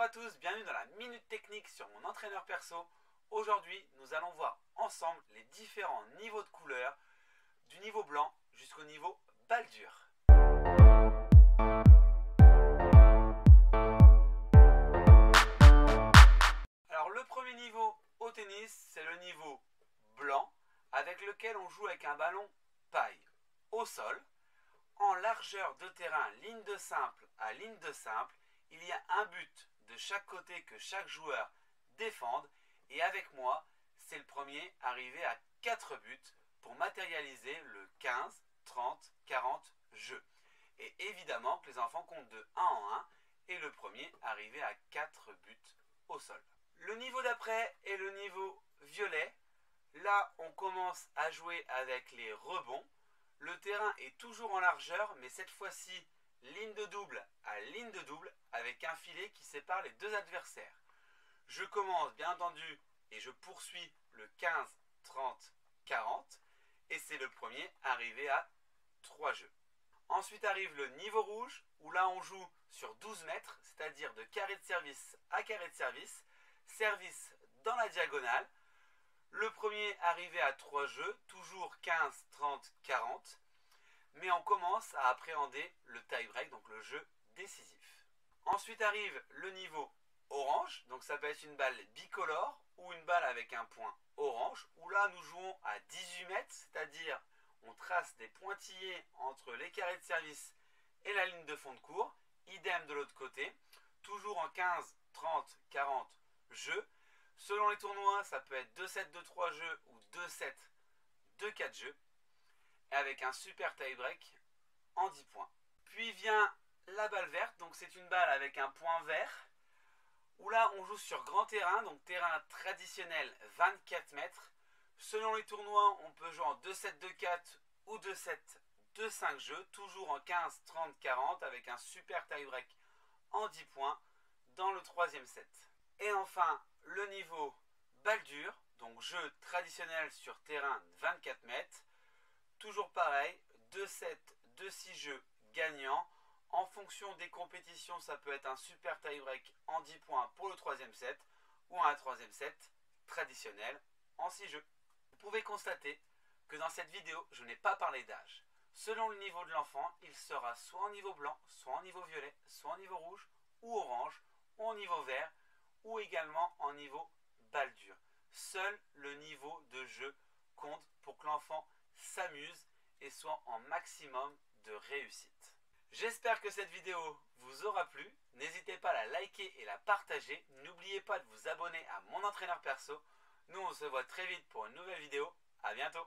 à tous, bienvenue dans la Minute Technique sur mon entraîneur perso. Aujourd'hui, nous allons voir ensemble les différents niveaux de couleurs, du niveau blanc jusqu'au niveau balle dure. Alors le premier niveau au tennis, c'est le niveau blanc, avec lequel on joue avec un ballon paille au sol, en largeur de terrain, ligne de simple à ligne de simple. Il y a un but de chaque côté que chaque joueur défende, et avec moi, c'est le premier arrivé à 4 buts pour matérialiser le 15, 30, 40 jeu. Et évidemment que les enfants comptent de 1 en 1 et le premier arrivé à 4 buts au sol. Le niveau d'après est le niveau violet. Là, on commence à jouer avec les rebonds. Le terrain est toujours en largeur, mais cette fois-ci, ligne de double à ligne de double, avec un filet qui sépare les deux adversaires. Je commence bien entendu et je poursuis le 15, 30, 40, et c'est le premier arrivé à 3 jeux. Ensuite arrive le niveau rouge, où là on joue sur 12 mètres, c'est-à-dire de carré de service à carré de service, service dans la diagonale. Le premier arrivé à 3 jeux, toujours 15, 30, 40. Mais on commence à appréhender le tie-break, donc le jeu décisif. Ensuite arrive le niveau orange, donc ça peut être une balle bicolore ou une balle avec un point orange, où là nous jouons à 18 mètres, c'est-à-dire on trace des pointillés entre les carrés de service et la ligne de fond de cours, idem de l'autre côté, toujours en 15, 30, 40 jeux. Selon les tournois, ça peut être 2-7 de 3 jeux ou 2-7 de 4 jeux, avec un super tie-break en 10 points. Puis vient la balle verte, donc c'est une balle avec un point vert, où là on joue sur grand terrain, donc terrain traditionnel 24 mètres. Selon les tournois, on peut jouer en 2-7 de 4 ou 2-7 de 5 jeux, toujours en 15, 30, 40, avec un super tie-break en 10 points dans le troisième set. Et enfin, le niveau balle dure, donc jeu traditionnel sur terrain 24 mètres. Toujours pareil, 2-7, 2-6 jeux gagnants. En fonction des compétitions, ça peut être un super tie-break en 10 points pour le troisième set ou un troisième set traditionnel en 6 jeux. Vous pouvez constater que dans cette vidéo, je n'ai pas parlé d'âge. Selon le niveau de l'enfant, il sera soit en niveau blanc, soit en niveau violet, soit en niveau rouge ou orange, ou en niveau vert, ou également en niveau balle dure. Seul le niveau de jeu compte pour que l'enfant s'amuse et soit en maximum de réussite. J'espère que cette vidéo vous aura plu. N'hésitez pas à la liker et la partager. N'oubliez pas de vous abonner à mon entraîneur perso. Nous on se voit très vite pour une nouvelle vidéo. À bientôt.